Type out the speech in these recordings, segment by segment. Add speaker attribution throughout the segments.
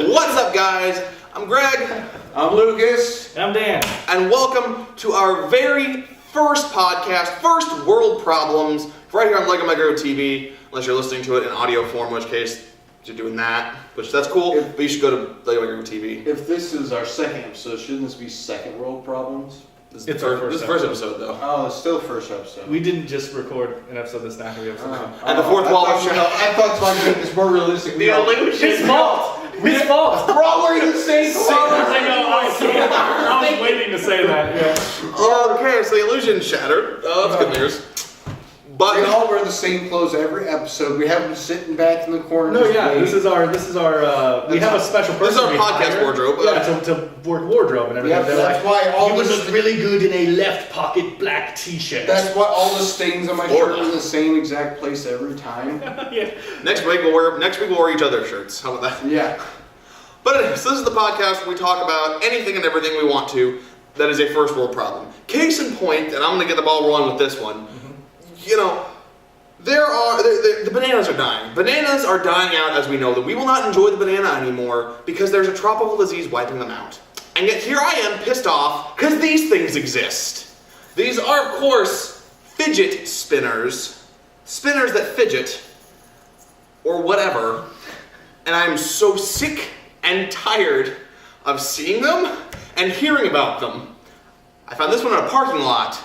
Speaker 1: What's up, guys? I'm Greg.
Speaker 2: I'm Lucas.
Speaker 3: And I'm Dan.
Speaker 1: And welcome to our very first podcast, First World Problems, right here on LegoMyGregO TV, unless you're listening to it in audio form, in which case you're doing that, which that's cool, but you should go to LegoMyGregO TV.
Speaker 2: If this is our second episode, shouldn't this be Second World Problems?
Speaker 1: This is the first episode, though.
Speaker 2: Oh, it's still first episode.
Speaker 3: We didn't just record an episode that's not going to be episode.
Speaker 1: And the fourth wall of
Speaker 2: I thought to my goodness, more realistic.
Speaker 3: The illusion. His fault. His fault.
Speaker 2: We're all wearing the same clothes.
Speaker 3: I was waiting to say that. Yeah.
Speaker 1: Okay, so the illusion shattered. Oh, that's good news. But
Speaker 2: we all wear the same clothes every episode. We have them sitting back in the corner.
Speaker 3: No, yeah, this is our. We have a special person.
Speaker 1: This is our podcast wardrobe.
Speaker 3: Yeah, to work wardrobe and everything.
Speaker 2: Yeah, that's why all
Speaker 3: would
Speaker 2: this
Speaker 3: look really good in a left pocket black T-shirt.
Speaker 2: That's why all the stains on my shirt are in the same exact place every time.
Speaker 3: Yeah.
Speaker 1: Next week we'll wear each other's shirts. How about that?
Speaker 2: Yeah.
Speaker 1: But anyways, this is the podcast where we talk about anything and everything we want to that is a first world problem. Case in point, and I'm going to get the ball rolling with this one. You know, the bananas are dying. Bananas are dying out as we know that we will not enjoy the banana anymore because there's a tropical disease wiping them out. And yet here I am pissed off because these things exist. These are, of course, fidget spinners. Spinners that fidget. Or whatever. And I'm so sick and tired of seeing them and hearing about them. I found this one in a parking lot.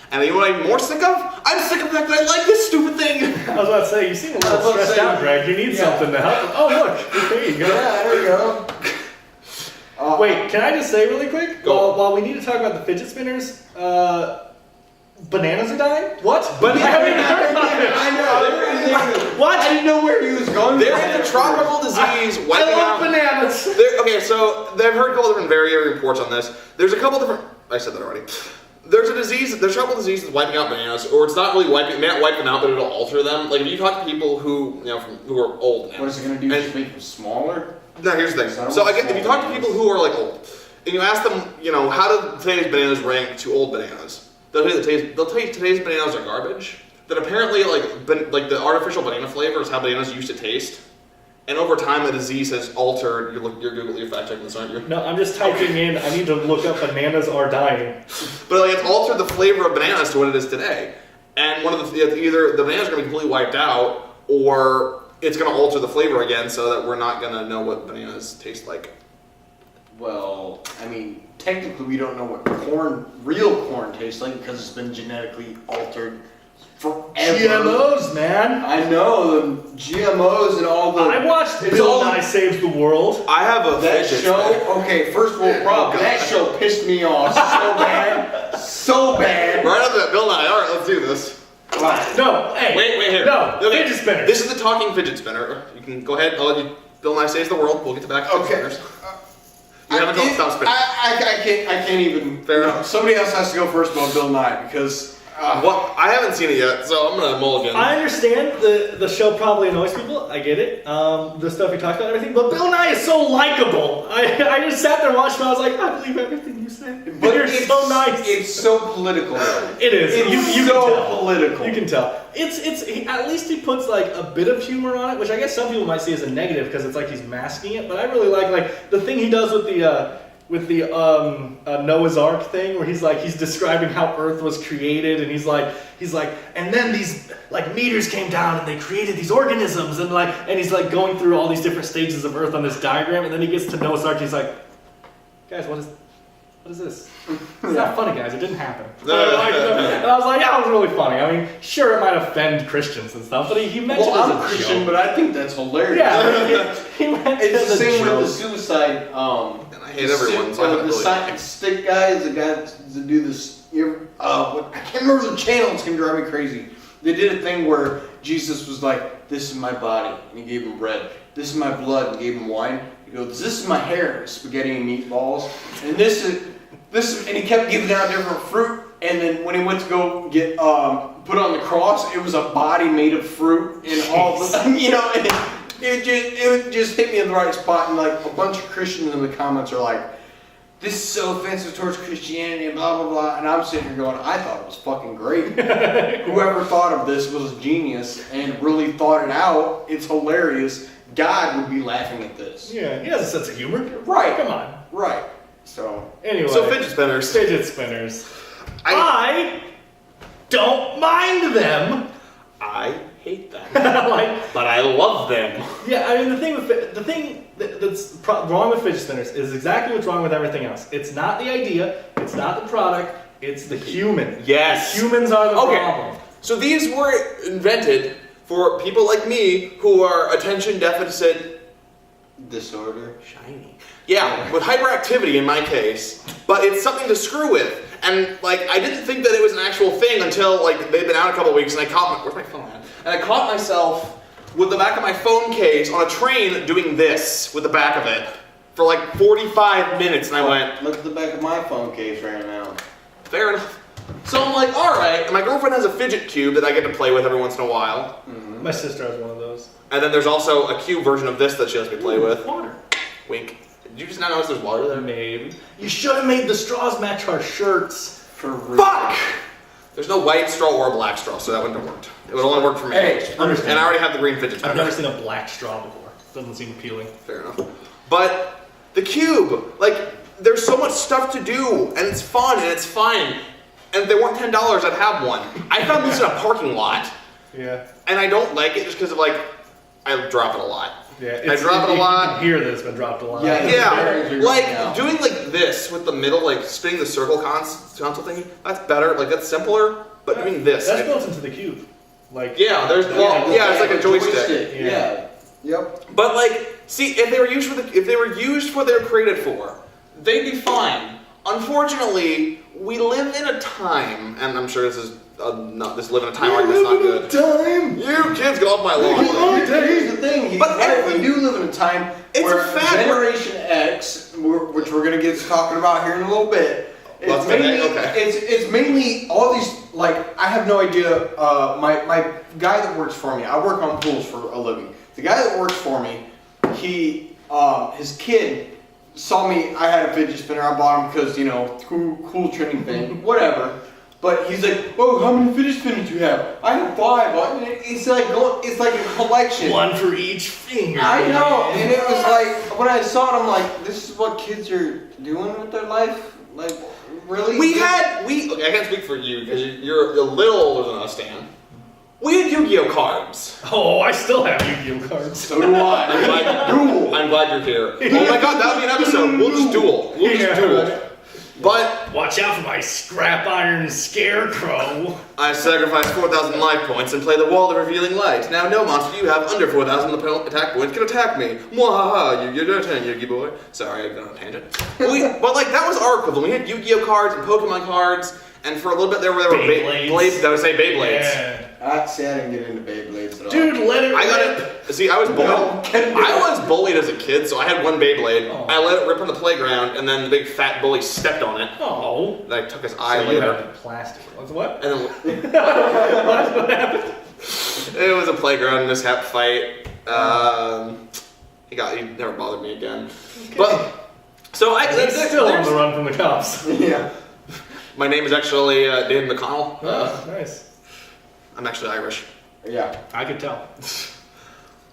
Speaker 1: And you know what I'm more sick of? I'm sick of the fact that I like this stupid thing.
Speaker 3: I was about to say, you seem a little stressed out, Greg. You need something to help. Oh, look. There you go.
Speaker 2: Yeah, there you go.
Speaker 3: Wait, can I just say really quick? While we need to talk about the fidget spinners, bananas are dying? What?
Speaker 1: Bananas?
Speaker 3: I haven't heard about it.
Speaker 2: I know.
Speaker 3: What?
Speaker 2: I didn't know where he was going.
Speaker 1: There is a tropical disease wiping out.
Speaker 3: I love bananas.
Speaker 1: Okay, so I've heard a couple different varying reports on this. There's a couple different. I said that already. There's a tropical disease that's wiping out bananas, or it's not really wiping. It may not wipe them out, but it'll alter them. Like if you talk to people who who are old now.
Speaker 2: What is it going to do? Just make them smaller?
Speaker 1: No, here's the thing. So if you talk to people who are like old, and you ask them, how do today's bananas rank to old bananas? They'll tell you today's bananas are garbage. That apparently like the artificial banana flavor is how bananas used to taste. And over time, the disease has altered. You're fact checking this, aren't you?
Speaker 3: No, I'm just typing in. I need to look up bananas are dying.
Speaker 1: But it's altered the flavor of bananas to what it is today. And one of either the bananas are going to be completely wiped out, or it's going to alter the flavor again, so that we're not going to know what bananas taste like.
Speaker 2: Well, I mean, technically, we don't know what real corn tastes like because it's been genetically altered. Forever.
Speaker 3: GMOs, man.
Speaker 2: I know, the GMOs and all the...
Speaker 3: I watched Bill Nye Saves the World.
Speaker 1: I have a
Speaker 2: That
Speaker 1: fidget
Speaker 2: show,
Speaker 1: spinner.
Speaker 2: okay, first world problem. That show pissed me off so bad. So bad.
Speaker 1: Right off that Bill Nye. All right, let's do this.
Speaker 3: No, hey.
Speaker 1: Wait here.
Speaker 3: No,
Speaker 1: okay.
Speaker 3: fidget spinner.
Speaker 1: This is the talking fidget spinner. You can go ahead. I'll let you... Bill Nye Saves the World. We'll get to back to fidget spinners. You haven't told stop spinning.
Speaker 2: I can't even...
Speaker 1: Fair enough.
Speaker 2: Somebody else has to go first about Bill Nye because...
Speaker 1: I haven't seen it yet, so I'm gonna mulligan.
Speaker 3: I understand the show probably annoys people. I get it. The stuff he talks about and everything. But Bill Nye is so likable. I just sat there and watched him. I was like, I believe everything you say.
Speaker 2: But
Speaker 3: you're so nice.
Speaker 2: It's so political.
Speaker 3: It is.
Speaker 2: It's
Speaker 3: you
Speaker 2: so
Speaker 3: can tell.
Speaker 2: political.
Speaker 3: You can tell. At least he puts like a bit of humor on it, which I guess some people might see as a negative because it's like he's masking it. But I really like the thing he does with the Noah's Ark thing, where he's describing how Earth was created, and he's like, and then these like meteors came down and they created these organisms, and he's like going through all these different stages of Earth on this diagram, and then he gets to Noah's Ark, and he's like, guys, what is this? It's not funny, guys. It didn't happen. And I was like, yeah, it was really funny. I mean, sure, it might offend Christians and stuff, but he mentioned it as
Speaker 2: I'm
Speaker 3: a
Speaker 2: Christian,
Speaker 3: joke.
Speaker 2: but I think that's hilarious.
Speaker 3: Yeah, he mentioned it
Speaker 2: It's
Speaker 3: as
Speaker 2: the
Speaker 3: a
Speaker 2: same
Speaker 3: joke.
Speaker 2: with the suicide.
Speaker 1: And I hate everyone, so I haven't
Speaker 2: the
Speaker 1: really...
Speaker 2: science stick guy is the guy to do this. I can't remember the channel. It's gonna drive me crazy. They did a thing where Jesus was like, "This is my body," and he gave him bread. "This is my blood," and gave him wine. He goes, "This is my hair," spaghetti and meatballs, and this is, and he kept giving out different fruit. And then when he went to go get put on the cross, it was a body made of fruit and all the, and it just hit me in the right spot. And like a bunch of Christians in the comments are like, "This is so offensive towards Christianity," and blah blah blah. And I'm sitting here going, I thought it was fucking great. Whoever thought of this was a genius and really thought it out. It's hilarious. God would be laughing at this.
Speaker 3: Yeah, he has a sense of humor.
Speaker 2: Right.
Speaker 3: Come on.
Speaker 2: Right. So.
Speaker 3: Anyway.
Speaker 1: So fidget spinners.
Speaker 3: Fidget spinners. I don't mind them.
Speaker 1: I hate them.
Speaker 3: Like,
Speaker 1: but I love them.
Speaker 3: yeah, I mean the thing that's wrong with fidget spinners is exactly what's wrong with everything else. It's not the idea. It's not the product. It's the human.
Speaker 1: Yes.
Speaker 3: The humans are the problem.
Speaker 1: So these were invented for people like me who are attention deficit
Speaker 2: Disorder.
Speaker 1: shiny. Yeah, with hyperactivity in my case. But it's something to screw with. And like I didn't think that it was an actual thing until like they'd been out a couple weeks and I caught where's my phone at? And I caught myself with the back of my phone case on a train doing this with the back of it for like 45 minutes and I went,
Speaker 2: Look at the back of my phone case right now.
Speaker 1: fair enough. So I'm like, alright, and my girlfriend has a fidget cube that I get to play with every once in a while.
Speaker 2: Mm-hmm.
Speaker 3: My sister has one of those.
Speaker 1: And then there's also a cube version of this that she lets me play with.
Speaker 3: Water.
Speaker 1: Wink. Did you just not notice there's water there?
Speaker 3: Maybe. You should have made the straws match our shirts.
Speaker 2: For real.
Speaker 1: Fuck! There's no white straw or black straw, so that wouldn't have worked. It would only work for me.
Speaker 2: Hey,
Speaker 3: understand.
Speaker 1: And I already have the green fidget spinner.
Speaker 3: I've never seen a black straw before. Doesn't seem appealing.
Speaker 1: Fair enough. But the cube, like, there's so much stuff to do, and it's fun, and it's fine. And if they weren't $10, I'd have one. I found this in a parking lot,
Speaker 3: Yeah.
Speaker 1: and I don't like it just because of, like, I drop it a lot.
Speaker 3: Yeah.
Speaker 1: I drop it a lot.
Speaker 3: You can hear that it's been dropped a lot.
Speaker 2: Yeah.
Speaker 1: Yeah, like
Speaker 2: Yeah.
Speaker 1: doing like this with the middle, like spinning the circle console thingy. That's better. Like that's simpler. But doing this,
Speaker 3: That's built into the cube. Like.
Speaker 1: yeah, there's it's like a joystick.
Speaker 2: Yeah. Yep.
Speaker 1: But like, see, if they were used for what they're created for, they'd be fine. Unfortunately, we live in a time, and I'm sure this is this live in a time argument's not good.
Speaker 2: Time.
Speaker 1: You kids get off my lawn.
Speaker 2: Here's the thing. We do live in a time where Generation X, which we're gonna get to talking about here in a little bit. It's mainly all these. Like I have no idea. My guy that works for me. I work on pools for a living. The guy that works for me, his kid saw me. I had a fidget spinner. I bought him because cool trending thing, whatever. But he's like, oh, how many fidget spinners do you have? I have 5. It's like a collection.
Speaker 3: One for each finger.
Speaker 2: I know, and it was like when I saw it, I'm like, this is what kids are doing with their life. Like, really?
Speaker 1: I can't speak for you because you're a little older than us, Dan. We had Yu-Gi-Oh cards.
Speaker 3: Oh, I still have Yu-Gi-Oh cards.
Speaker 2: So do I.
Speaker 1: I'm glad you're here. Oh my god, that would be an episode. We'll just duel. Duel. But
Speaker 3: watch out for my scrap iron scarecrow.
Speaker 1: I sacrificed 4,000 life points and play the wall of revealing light. Now no monster you have under 4,000 attack points can attack me. Mwahaha, you're done, Yu-Gi boy. Sorry, I got on a tangent. But like that was our equivalent. We had Yu-Gi-Oh cards and Pokemon cards, and for a little bit there were Beyblades. I would say Beyblades.
Speaker 3: Yeah.
Speaker 2: I didn't get into Beyblades at all.
Speaker 3: Dude, let it
Speaker 1: I got it. See, I was bullied. I was bullied as a kid, so I had one Beyblade.
Speaker 3: Oh.
Speaker 1: I let it rip on the playground, and then the big fat bully stepped on it.
Speaker 3: Oh.
Speaker 1: And I took his eye
Speaker 3: So you
Speaker 1: later.
Speaker 3: have plastic. What?
Speaker 1: And then
Speaker 3: What happened?
Speaker 1: it was a playground mishap fight. He never bothered me again.
Speaker 3: Okay.
Speaker 1: But so
Speaker 3: He's still on the run from the cops.
Speaker 2: Yeah.
Speaker 1: My name is actually David McConnell.
Speaker 3: Oh, nice.
Speaker 1: I'm actually Irish.
Speaker 2: Yeah.
Speaker 3: I could tell.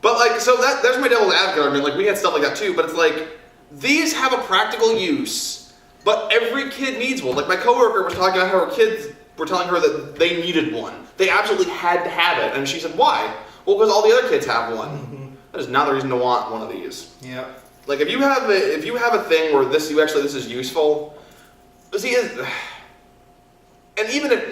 Speaker 1: But like, so there's my devil's advocate argument. Like we had stuff like that too, but it's like these have a practical use, but every kid needs one. Like my coworker was talking about how her kids were telling her that they needed one. They absolutely had to have it, and she said, "Why?" Well, because all the other kids have one.
Speaker 3: Mm-hmm.
Speaker 1: That is not the reason to want one of these.
Speaker 2: Yeah.
Speaker 1: Like if you have a thing where this is useful. See, and even if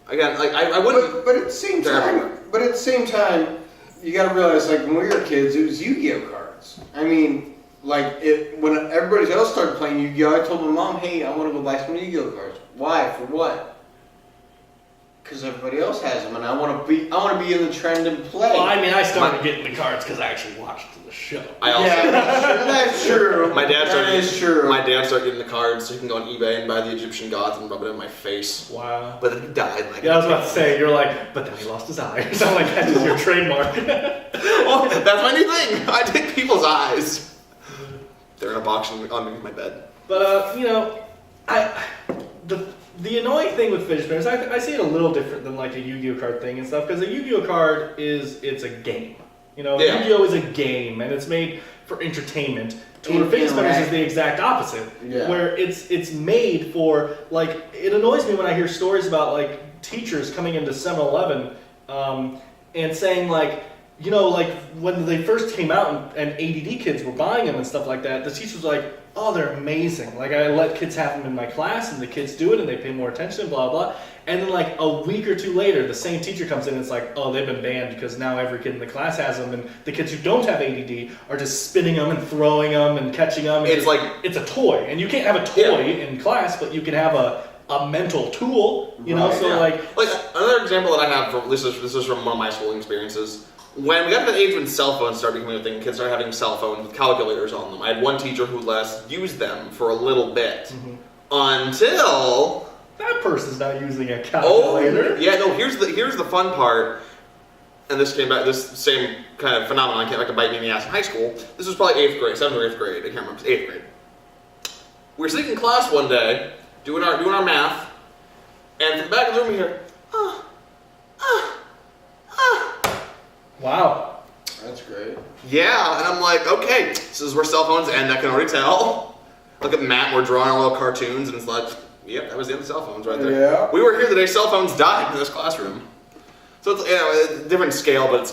Speaker 1: again, like I wouldn't.
Speaker 2: But at the same time, you got to realize, like when we were kids, it was Yu-Gi-Oh cards. I mean, like when everybody else started playing Yu-Gi-Oh, I told my mom, "Hey, I want to go buy some Yu-Gi-Oh cards." Why? For what? Because everybody else has them, and I want to be in the trend and play.
Speaker 3: Well, I mean, I started getting the cards because I actually watched the show.
Speaker 1: I also.
Speaker 2: Yeah, that's true.
Speaker 1: My dad started.
Speaker 2: That is true.
Speaker 1: My dad started getting the cards so he can go on eBay and buy the Egyptian gods and rub it in my face.
Speaker 3: Wow.
Speaker 1: But then he died. Like.
Speaker 3: Yeah, I was about to say, you're like, but then he lost his eye. So I'm like, that's just your trademark.
Speaker 1: Well, that's my new thing. I take people's eyes. They're in a box underneath my bed.
Speaker 3: But the annoying thing with fidget spinners, I see it a little different than like a Yu-Gi-Oh card thing and stuff, because a Yu-Gi-Oh card it's a game.
Speaker 1: Yeah.
Speaker 3: Yu-Gi-Oh is a game, and it's made for entertainment. And Fidget Spinners is the exact opposite, where it's made for, like, it annoys me when I hear stories about, like, teachers coming into 7-Eleven and saying, like, like, when they first came out and ADD kids were buying them and stuff like that, the teacher was like, oh, they're amazing. Like, I let kids have them in my class, and the kids do it, and they pay more attention, blah, blah. And then, like, a week or two later, the same teacher comes in and it's like, oh, they've been banned because now every kid in the class has them, and the kids who don't have ADD are just spinning them and throwing them and catching them.
Speaker 1: It's like...
Speaker 3: It's a toy. And you can't have a toy in class, but you can have a mental tool, like...
Speaker 1: Like, another example that I have, this is from one of my schooling experiences. When we got to the age when cell phones started becoming a thing, kids started having cell phones with calculators on them. I had one teacher who let us use them for a little bit. Until...
Speaker 3: That person's not using a calculator.
Speaker 1: Oh, yeah, no, here's the fun part. And this same kind of phenomenon came back to bite me in the ass in high school. This was probably 8th grade, 7th or 8th grade, I can't remember, it was 8th grade. We were sitting in class one day, doing our math, and from the back of the room we hear,
Speaker 3: Wow.
Speaker 2: That's great.
Speaker 1: Yeah, and I'm like, okay, this is where cell phones end, I can already tell. Look at Matt, we're drawing our little cartoons, and it's like, yep, that was the end of cell phones right there.
Speaker 2: Yeah.
Speaker 1: We were here the day cell phones died in this classroom. So it's a different scale, but it's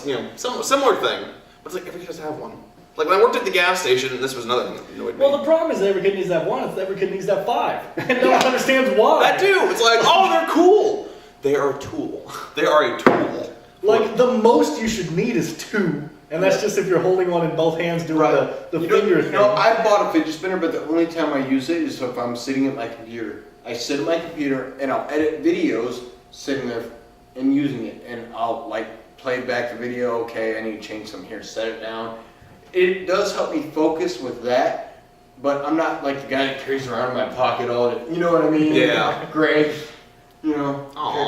Speaker 1: similar thing. But it's like every kid has to have one. Like when I worked at the gas station, and this was another thing that annoyed me.
Speaker 3: Well, the problem is that every kid needs to have one. Every kid needs to have 5, and no one understands why.
Speaker 1: That too. It's like, oh, they're cool. They are a tool. They are a tool.
Speaker 3: Like the most you should need is 2, and that's just if you're holding one in both hands doing the finger thing.
Speaker 2: I bought a fidget spinner, but the only time I use it is if I'm sitting at my computer. I sit at my computer and I'll edit videos sitting there and using it, and I'll like play back the video. Okay, I need to change some here, set it down. It does help me focus with that, but I'm not like the guy that carries around in my pocket all day. You know what I mean?
Speaker 1: Yeah.
Speaker 2: Greg.
Speaker 3: Oh,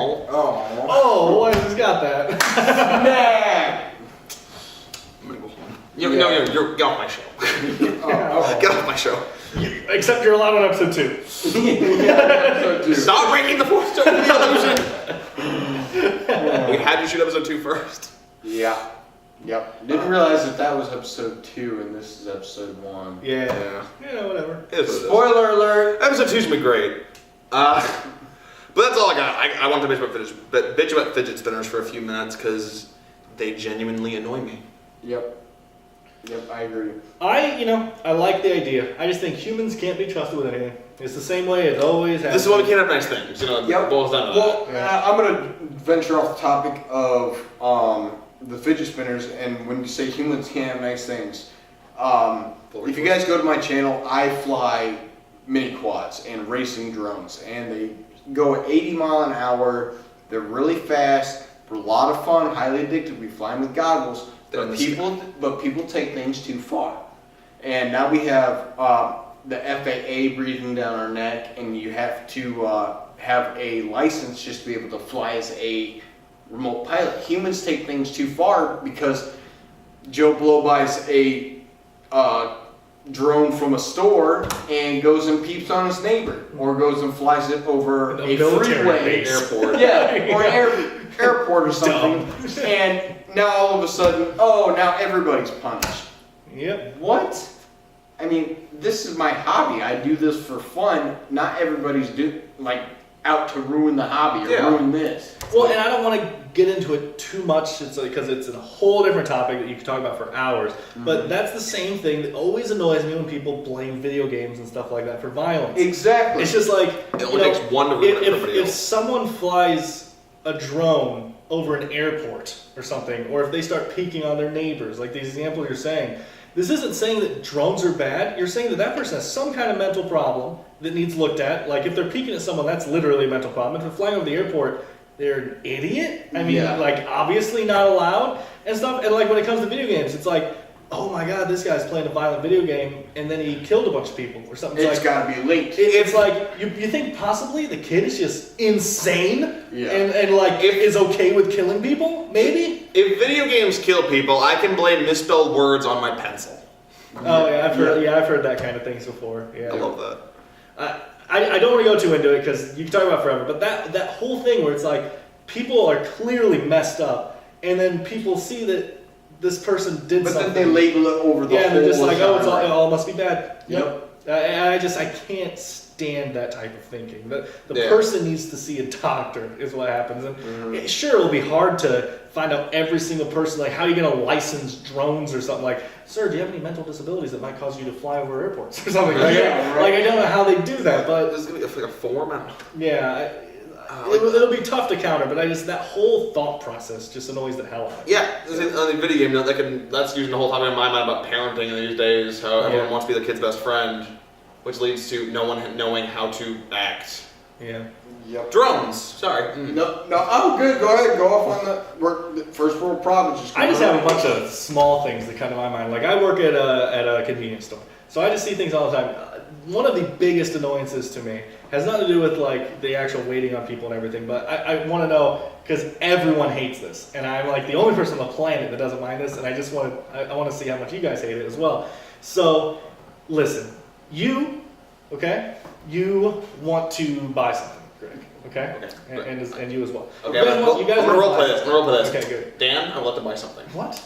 Speaker 3: why has got that?
Speaker 1: I'm gonna go home. You're get off my show. Get off my show.
Speaker 3: Except you're allowed on episode 2.
Speaker 2: Episode 2.
Speaker 1: Stop breaking the fourth stone of the illusion. We had to shoot episode 2 first.
Speaker 2: Yeah. Yep. Didn't realize that was episode 2 and this is episode 1.
Speaker 3: Yeah. Whatever.
Speaker 2: Spoiler alert.
Speaker 1: Episode 2's gonna be great. But that's all I got. I want to bitch about fidget spinners for a few minutes because they genuinely annoy me.
Speaker 2: Yep, I agree.
Speaker 3: I like the idea. I just think humans can't be trusted with anything. It's the same way it always has.
Speaker 1: This is why we can't have nice things. It boils down to that.
Speaker 2: I'm going to venture off the topic of the fidget spinners, and when you say humans can't have nice things, if you guys go to my channel, I fly mini quads and racing drones, and they go at 80 mile an hour. They're really fast. They're a lot of fun, highly addictive. We fly them with goggles. But people take things too far. And now we have the FAA breathing down our neck, and you have to have a license just to be able to fly as a remote pilot. Humans take things too far because Joe Blow buys a drone from a store and goes and peeps on his neighbor, or goes and flies it over a freeway,
Speaker 1: airport,
Speaker 2: or an airport or something, and now all of a sudden, now everybody's punished.
Speaker 3: Yep.
Speaker 2: What? I mean, this is my hobby. I do this for fun. Not everybody's out to ruin the hobby or ruin this.
Speaker 3: Well, and I don't want to get into it too much, because it's a whole different topic that you could talk about for hours. Mm-hmm. But that's the same thing that always annoys me when people blame video games and stuff like that for violence.
Speaker 2: Exactly.
Speaker 3: It's just like,
Speaker 1: it only takes one to ruin everybody else.
Speaker 3: If someone flies a drone over an airport or something, or if they start peeking on their neighbors, like the example you're saying, this isn't saying that drones are bad. You're saying that person has some kind of mental problem that needs looked at. Like if they're peeking at someone, that's literally a mental problem. If they're flying over the airport, they're an idiot. I mean, obviously not allowed and stuff. And when it comes to video games, it's like, oh my god, this guy's playing a violent video game and then he killed a bunch of people or something.
Speaker 2: It's got to be linked.
Speaker 3: It's like, you think possibly the kid is just insane and is okay with killing people? Maybe?
Speaker 1: If video games kill people, I can blame misspelled words on my pencil.
Speaker 3: Oh yeah, I've heard that kind of things before. Yeah,
Speaker 1: I love that.
Speaker 3: I don't want to go too into it because you can talk about forever, but that whole thing where it's like people are clearly messed up, and then people see that this person did
Speaker 2: But
Speaker 3: something.
Speaker 2: then they label it over the whole.
Speaker 3: Yeah, and they're just like, oh, it
Speaker 2: genre.
Speaker 3: all must be bad.
Speaker 2: Yep.
Speaker 3: And I can't stand that type of thinking. The
Speaker 1: Yeah.
Speaker 3: person needs to see a doctor is what happens. And
Speaker 1: Mm-hmm.
Speaker 3: sure, it'll be hard to find out every single person. Like, how are you going to license drones or something? Like, sir, do you have any mental disabilities that might cause you to fly over airports or something? Like,
Speaker 2: Yeah, right.
Speaker 3: like I don't know how they do that, but
Speaker 1: There's gonna be like a form. I don't know.
Speaker 3: yeah. It'll be tough to counter, but that whole thought process just annoys the hell out of me.
Speaker 1: Yeah, on the video game, that's using the whole time in my mind about parenting these days. How everyone wants to be the kid's best friend, which leads to no one knowing how to act.
Speaker 3: Yeah.
Speaker 2: Yep.
Speaker 1: Drones. Sorry.
Speaker 2: No. Oh, good. Go ahead. Go off on the first world problems.
Speaker 3: I just have a bunch of small things that come to my mind. Like, I work at a convenience store, so I just see things all the time. One of the biggest annoyances to me has nothing to do with like the actual waiting on people and everything, but I want to know, because everyone hates this, and I'm like the only person on the planet that doesn't mind this, and I just want to see how much you guys hate it as well. So, listen, you want to buy something, Greg, okay? And you as well.
Speaker 1: Okay,
Speaker 3: You guys want- you guys
Speaker 1: I'm gonna
Speaker 3: want to
Speaker 1: role
Speaker 3: buy
Speaker 1: play this.
Speaker 3: something.
Speaker 1: I'm gonna role play this.
Speaker 3: Okay, good.
Speaker 1: Dan, I want to buy something.
Speaker 3: What?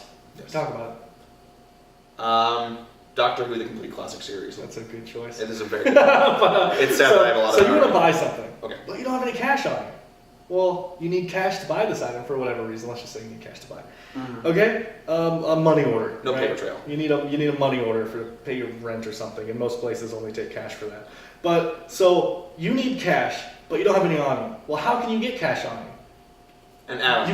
Speaker 3: Talk about it.
Speaker 1: Doctor Who: The Complete Classic Series.
Speaker 3: That's a good choice.
Speaker 1: It is a very. It's sad that I have a lot of.
Speaker 3: So you want to buy something,
Speaker 1: Okay.
Speaker 3: but you don't have any cash on you. Well, you need cash to buy this item for whatever reason. Let's just say you need cash to buy. Okay, a money order.
Speaker 1: No
Speaker 3: right?
Speaker 1: paper trail.
Speaker 3: You need a money order to pay your rent or something, and most places only take cash for that. But so you need cash, but you don't have any on you. Well, how can you get cash on you?
Speaker 1: And Adam.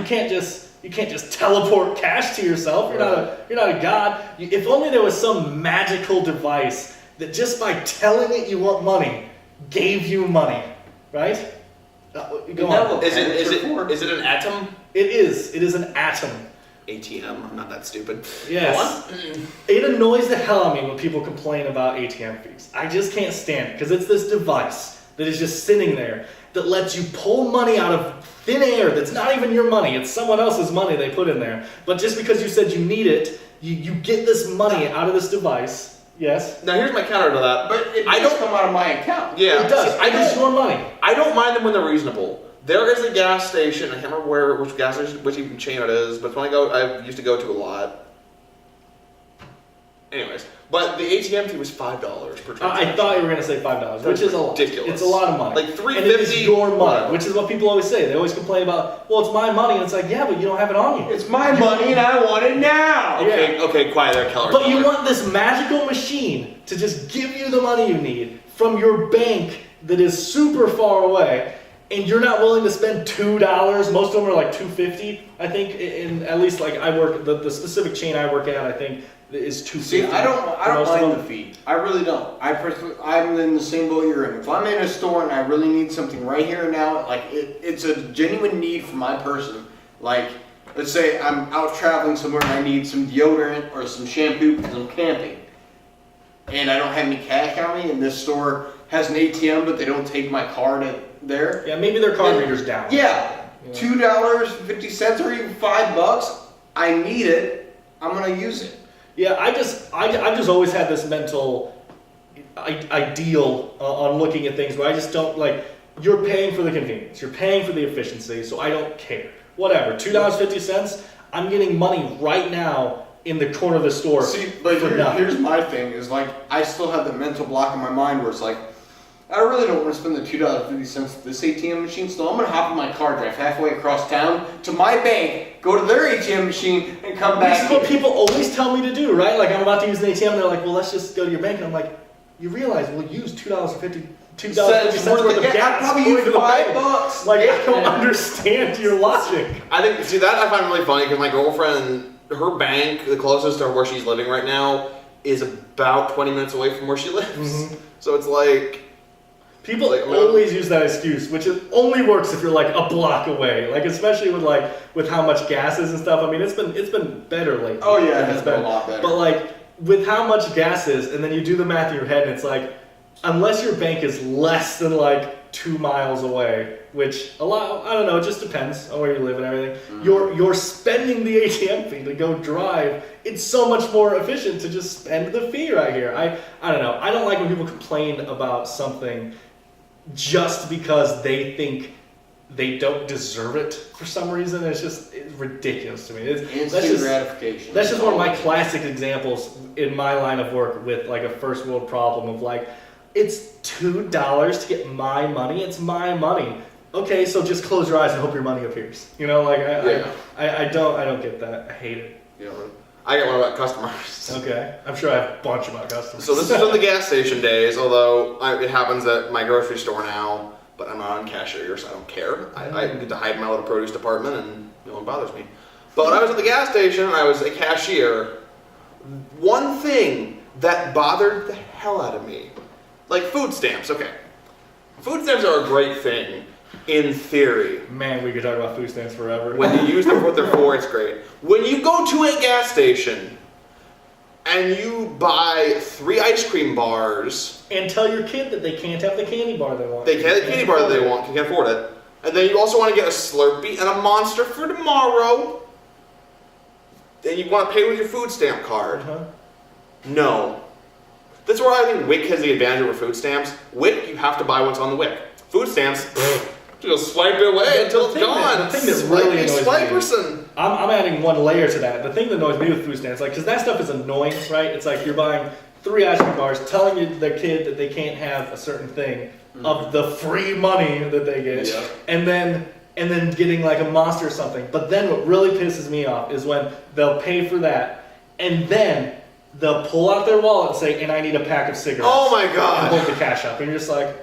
Speaker 3: You can't just teleport cash to yourself. You're not a god. If only there was some magical device that just by telling it you want money gave you money, right? Go on.
Speaker 1: Is it an atom?
Speaker 3: It is. It is an atom.
Speaker 1: ATM. I'm not that stupid.
Speaker 3: Yes.
Speaker 1: Go on.
Speaker 3: It annoys the hell out of me when people complain about ATM fees. I just can't stand it because it's this device that is just sitting there that lets you pull money out of thin air that's not even your money. It's someone else's money they put in there. But just because you said you need it, you get this money out of this device. Yes?
Speaker 1: Now here's my counter to that.
Speaker 2: But it does come out of my account.
Speaker 1: Yeah,
Speaker 3: It does.
Speaker 1: I
Speaker 3: It is your money.
Speaker 1: I don't mind them when they're reasonable. There is a gas station. I can't remember which gas station, which even chain it is, but when I used to go to a lot. Anyways, but the ATM fee was $5 per transaction.
Speaker 3: I thought you were going to say $5, which is a lot.
Speaker 1: ridiculous.
Speaker 3: It's a lot of money.
Speaker 1: Like $3.50.
Speaker 3: And it is your money,
Speaker 1: whatever.
Speaker 3: which is what people always say. They always complain about, well, it's my money, and it's like, yeah, but you don't have it on you.
Speaker 2: It's my money and I want it now.
Speaker 1: Okay, quiet there, Keller.
Speaker 3: But you want this magical machine to just give you the money you need from your bank that is super far away, and you're not willing to spend $2. Most of them are like $2.50, I think. In at least like I work the specific chain I work at, I think is $2.50.
Speaker 2: See, I don't
Speaker 3: most of
Speaker 2: mind
Speaker 3: them.
Speaker 2: the fee. I really don't. I'm in the same boat you're in. If I'm in a store and I really need something right here and now, like it's a genuine need for my person. Like, let's say I'm out traveling somewhere and I need some deodorant or some shampoo because I'm camping, and I don't have any cash on me, and this store has an ATM, but they don't take my card there.
Speaker 3: Yeah, maybe their card reader's down.
Speaker 2: Yeah, $2.50 or even $5. I need it. I'm gonna use it.
Speaker 3: Yeah, I've just always had this mental ideal on looking at things where I just don't like. You're paying for the convenience. You're paying for the efficiency, so I don't care. Whatever, $2.50. I'm getting money right now in the corner of the store.
Speaker 2: See, but
Speaker 3: for nothing.
Speaker 2: here's my thing: is like I still have the mental block in my mind where it's like, I really don't want to spend the $2.50 at this ATM machine. So I'm gonna hop in my car, drive halfway across town to my bank, go to their ATM machine, and come back.
Speaker 3: This is what people always tell me to do, right? Like I'm about to use an ATM, and they're like, "Well, let's just go to your bank." And I'm like, "You realize we'll use $2.50 worth of gas
Speaker 2: I'll probably
Speaker 3: going
Speaker 2: use
Speaker 3: to the bank."
Speaker 2: $5.
Speaker 3: Like I don't understand your logic.
Speaker 1: I think, see, that I find really funny because my girlfriend, her bank, the closest to where she's living right now, is about 20 minutes away from where she lives.
Speaker 3: Mm-hmm.
Speaker 1: So it's like,
Speaker 3: People
Speaker 1: Like,
Speaker 3: always use that excuse, which it only works if you're like a block away. Like especially with how much gas is and stuff. I mean, it's been better lately.
Speaker 2: Oh yeah, it has been a lot better.
Speaker 3: But like with how much gas is, and then you do the math in your head, and it's like, unless your bank is less than like 2 miles away, which I don't know, it just depends on where you live and everything. Mm-hmm. You're spending the ATM fee to go drive. It's so much more efficient to just spend the fee right here. I don't know. I don't like when people complain about something just because they think they don't deserve it for some reason. It's ridiculous to me.
Speaker 2: Instant gratification.
Speaker 3: That's just one of my classic examples in my line of work with like a first world problem of like, it's $2 to get my money. It's my money. Okay, so just close your eyes and hope your money appears. You know, like I don't get that. I hate it.
Speaker 1: Yeah, I get one about customers.
Speaker 3: Okay, I'm sure I have a bunch about customers.
Speaker 1: So this is in the gas station days, although it happens at my grocery store now, but I'm not on cashier, so I don't care. I get to hide in my little produce department and no one bothers me. But when I was at the gas station and I was a cashier, one thing that bothered the hell out of me, like food stamps, okay. Food stamps are a great thing. In theory.
Speaker 3: Man, we could talk about food stamps forever.
Speaker 1: When you use them for what they're for, it's great. When you go to a gas station and you buy 3 ice cream bars...
Speaker 3: And tell your kid that they can't have the candy bar they want.
Speaker 1: They can't have the candy bar that they want, can't afford it. And then you also want to get a Slurpee and a Monster for tomorrow. Then you want to pay with your food stamp card.
Speaker 3: Uh-huh.
Speaker 1: No. That's where I think WIC has the advantage over food stamps. WIC, you have to buy what's on the WIC. Food stamps... Just swipe it away until it's gone.
Speaker 3: The thing that really annoys
Speaker 1: me.
Speaker 3: I'm adding one layer to that. The thing that annoys me with food stamps, like, because that stuff is annoying, right? It's like you're buying 3 ice cream bars, telling the kid that they can't have a certain thing of the free money that they get, and then getting like a Monster or something. But then what really pisses me off is when they'll pay for that, and then they'll pull out their wallet and say, "And I need a pack of cigarettes."
Speaker 1: Oh my god!
Speaker 3: And hold the cash up, and you're just like.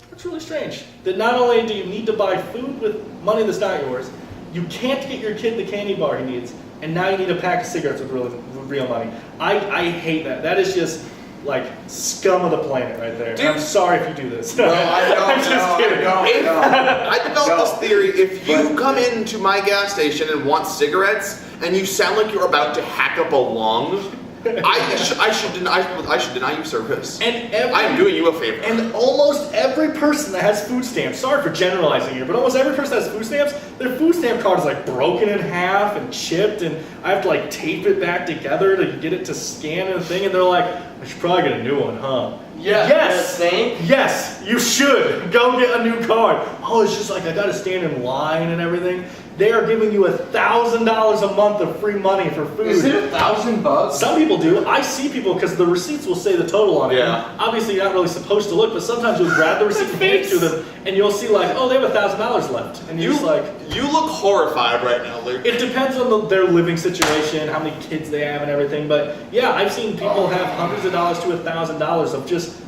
Speaker 3: It's really strange that not only do you need to buy food with money that's not yours, you can't get your kid the candy bar he needs, and now you need a pack of cigarettes with real money. I hate that. That is just like scum of the planet right there. Dude, I'm sorry if you do this.
Speaker 2: No, I don't.
Speaker 3: I'm just kidding.
Speaker 1: I developed this theory. If you come into my gas station and want cigarettes, and you sound like you're about to hack up a lung, I should deny you service.
Speaker 3: And
Speaker 1: I'm doing you a favor.
Speaker 3: And almost every person that has food stamps, sorry for generalizing here, but almost every person that has food stamps, their food stamp card is like broken in half and chipped, and I have to like tape it back together to get it to scan and thing, and they're like, I should probably get a new one, huh?
Speaker 2: Yeah.
Speaker 3: Yes. Yes, you should. Go get a new card. Oh, it's just like I gotta stand in line and everything. They are giving you $1,000 a month of free money for food.
Speaker 2: Is it $1,000?
Speaker 3: Some people do. I see people because the receipts will say the total on it.
Speaker 1: Yeah.
Speaker 3: Obviously, you're not really supposed to look, but sometimes you'll grab the receipt and hand it to them, and you'll see like, oh, they have $1,000 left, and you're just like,
Speaker 1: you look horrified right now, Luke.
Speaker 3: It depends on their living situation, how many kids they have, and everything. But yeah, I've seen people have hundreds of dollars to $1,000 of just.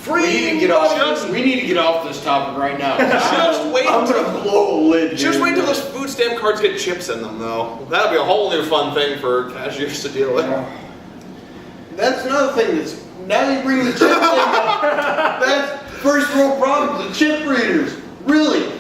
Speaker 2: We need to get off this topic right now.
Speaker 1: Just wait.
Speaker 2: I'm gonna blow a lid.
Speaker 1: Just wait until those food stamp cards get chips in them, though. That'll be a whole new fun thing for cashiers to deal with.
Speaker 2: That's another thing. Now you bring the chip thing up. That's first world problem. The chip readers, really.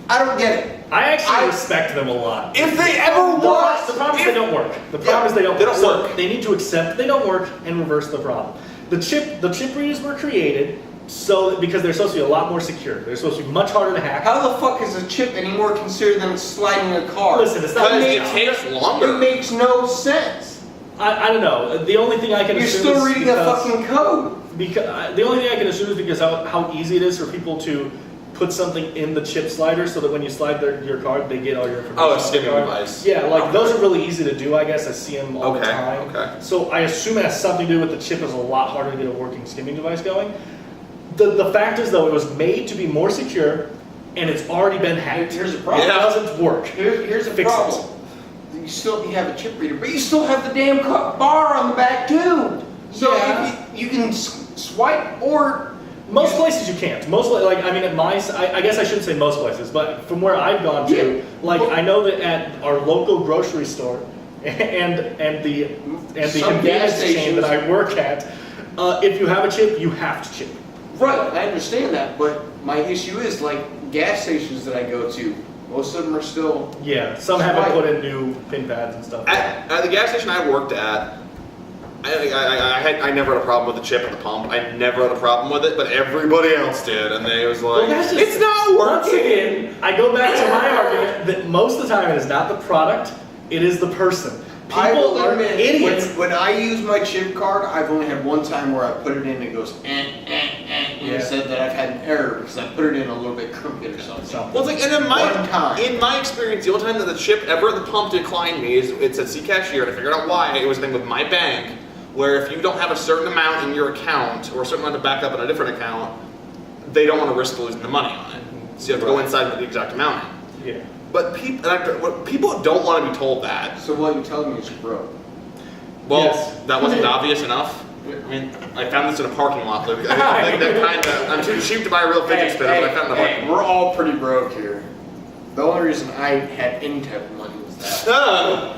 Speaker 2: I don't get it.
Speaker 3: I actually respect them a lot.
Speaker 1: If they ever work,
Speaker 3: the problem is they don't work. The problem is they don't work.
Speaker 1: work.
Speaker 3: They need to accept they don't work and reverse the problem. The chip readers were created because they're supposed to be a lot more secure. They're supposed to be much harder to hack.
Speaker 2: How the fuck is a chip any more considered than sliding a card?
Speaker 3: Listen, it's not.
Speaker 1: Because it takes longer.
Speaker 2: It makes no sense.
Speaker 3: I don't know. The only thing I can
Speaker 2: You're
Speaker 3: assume
Speaker 2: still
Speaker 3: is
Speaker 2: reading a fucking code.
Speaker 3: Because the only thing I can assume is because how easy it is for people to put something in the chip slider so that when you slide your card, they get all your information.
Speaker 1: Oh, a skimming device.
Speaker 3: Yeah, like those are really easy to do, I guess. I see them all the time.
Speaker 1: Okay.
Speaker 3: So I assume it has something to do with the chip is a lot harder to get a working skimming device going. The fact is, though, it was made to be more secure, and it's already been hacked.
Speaker 2: Here's the problem.
Speaker 3: It doesn't work.
Speaker 2: Here's the problem. You have a chip reader, but you still have the damn bar on the back, too. So you can swipe or...
Speaker 3: Most places you can't. I guess I shouldn't say most places, but from where I've gone to, I know that at our local grocery store and the convenience chain that I work at, if you have a chip, you have to chip.
Speaker 2: Right, I understand that, but my issue is like gas stations that I go to, most of them are still.
Speaker 3: Yeah, some haven't put in new pin pads and stuff.
Speaker 1: At the gas station I worked at, I never had a problem with the chip at the pump. I never had a problem with it, but everybody else did, and they was like, it's not working.
Speaker 3: Once again, I go back to my argument that most of the time it is not the product, it is the person. People are idiots.
Speaker 2: When I use my chip card, I've only had one time where I put it in and it goes, and and they said that I've had an error because I put it in a little bit crooked or something.
Speaker 1: Well, it's like, and in my experience, the only time that the chip ever at the pump declined me is it said "See cashier," and I figured out why. It was a thing with my bank, where if you don't have a certain amount in your account or a certain amount to back up in a different account, they don't want to risk losing the money on it. So you have to go inside and put the exact amount in.
Speaker 3: Yeah.
Speaker 1: But people don't want to be told that.
Speaker 2: So what you're telling me is you're broke.
Speaker 1: Well, that wasn't obvious enough. I mean, I found this in a parking lot, Luke. I think that kind of, I'm too cheap to buy a real fidget spinner, but I found it in a parking lot.
Speaker 2: We're all pretty broke here. The only reason I had any type of money was that.